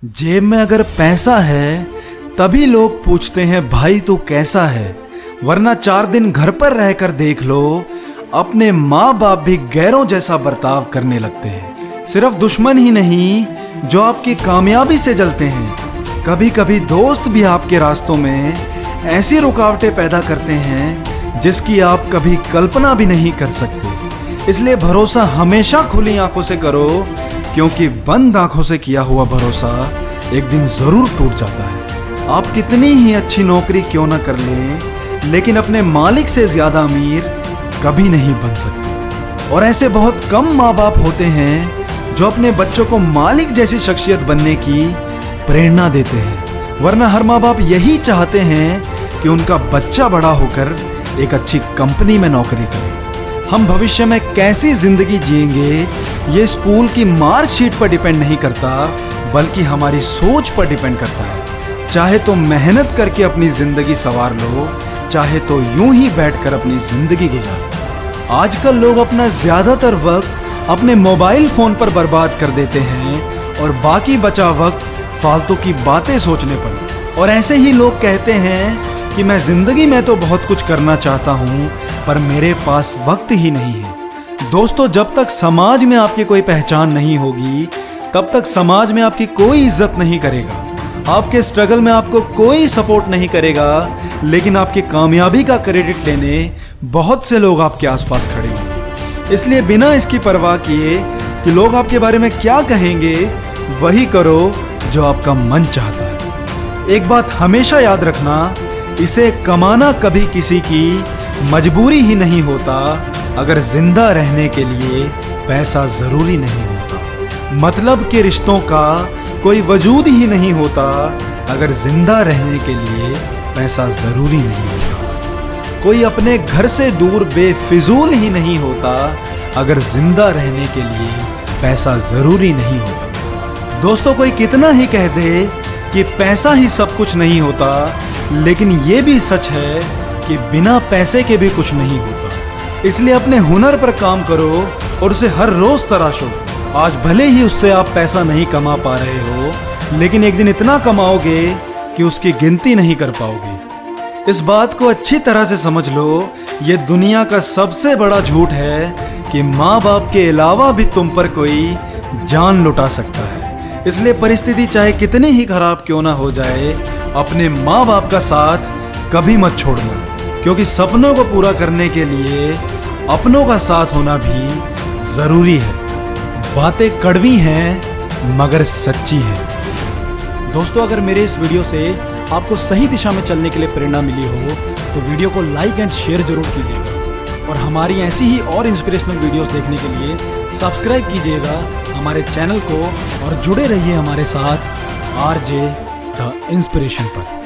जेब में अगर पैसा है तभी लोग पूछते हैं भाई तू कैसा है, वरना 4 दिन घर पर रहकर देख लो अपने माँ बाप भी गैरों जैसा बर्ताव करने लगते हैं। सिर्फ दुश्मन ही नहीं जो आपकी कामयाबी से जलते हैं, कभी कभी दोस्त भी आपके रास्तों में ऐसी रुकावटें पैदा करते हैं जिसकी आप कभी कल्पना भी नहीं कर सकते। इसलिए भरोसा हमेशा खुली आंखों से करो, क्योंकि बंद आंखों से किया हुआ भरोसा एक दिन जरूर टूट जाता है। आप कितनी ही अच्छी नौकरी क्यों ना कर लें, लेकिन अपने मालिक से ज्यादा अमीर कभी नहीं बन सकते। और ऐसे बहुत कम माँ बाप होते हैं जो अपने बच्चों को मालिक जैसी शख्सियत बनने की प्रेरणा देते हैं, वरना हर माँ बाप यही चाहते हैं कि उनका बच्चा बड़ा होकर एक अच्छी कंपनी में नौकरी करे। हम भविष्य में कैसी जिंदगी जिएंगे ये स्कूल की मार्कशीट पर डिपेंड नहीं करता, बल्कि हमारी सोच पर डिपेंड करता है। चाहे तो मेहनत करके अपनी जिंदगी संवार लो, चाहे तो यूं ही बैठकर अपनी जिंदगी गुजारो। आजकल लोग अपना ज्यादातर वक्त अपने मोबाइल फोन पर बर्बाद कर देते हैं और बाकी बचा वक्त फालतू की बातें सोचने पर। और ऐसे ही लोग कहते हैं कि मैं जिंदगी में तो बहुत कुछ करना चाहता हूँ पर मेरे पास वक्त ही नहीं है। दोस्तों, जब तक समाज में आपकी कोई पहचान नहीं होगी तब तक समाज में आपकी कोई इज्जत नहीं करेगा। आपके स्ट्रगल में आपको कोई सपोर्ट नहीं करेगा, लेकिन आपकी कामयाबी का क्रेडिट लेने बहुत से लोग आपके आसपास खड़े होंगे। इसलिए बिना इसकी परवाह किए कि लोग आपके बारे में क्या कहेंगे, वही करो जो आपका मन चाहता है। एक बात हमेशा याद रखना, इसे कमाना कभी किसी की मजबूरी ही नहीं होता। अगर जिंदा रहने के लिए पैसा जरूरी नहीं होता, मतलब के रिश्तों का कोई वजूद ही नहीं होता अगर जिंदा रहने के लिए पैसा जरूरी नहीं होता। कोई अपने घर से दूर बेफिजूल ही नहीं होता अगर जिंदा रहने के लिए पैसा जरूरी नहीं होता। दोस्तों, कोई कितना ही कह दे कि पैसा ही सब कुछ नहीं होता, लेकिन ये भी सच है कि बिना पैसे के भी कुछ नहीं होता। इसलिए अपने हुनर पर काम करो और उसे हर रोज तराशो। आज भले ही उससे आप पैसा नहीं कमा पा रहे हो, लेकिन एक दिन इतना कमाओगे कि उसकी गिनती नहीं कर पाओगे। इस बात को अच्छी तरह से समझ लो, ये दुनिया का सबसे बड़ा झूठ है कि माँ बाप के अलावा भी तुम पर कोई जान लुटा सकता है। इसलिए परिस्थिति चाहे कितनी ही खराब क्यों ना हो जाए, अपने माँ बाप का साथ कभी मत छोड़ना, क्योंकि सपनों को पूरा करने के लिए अपनों का साथ होना भी जरूरी है। बातें कड़वी हैं मगर सच्ची हैं। दोस्तों, अगर मेरे इस वीडियो से आपको सही दिशा में चलने के लिए प्रेरणा मिली हो तो वीडियो को लाइक एंड शेयर जरूर कीजिएगा, और हमारी ऐसी ही और इंस्पिरेशनल वीडियोस देखने के लिए सब्सक्राइब कीजिएगा हमारे चैनल को और जुड़े रहिए हमारे साथ RJ द इंस्पिरेशन पर।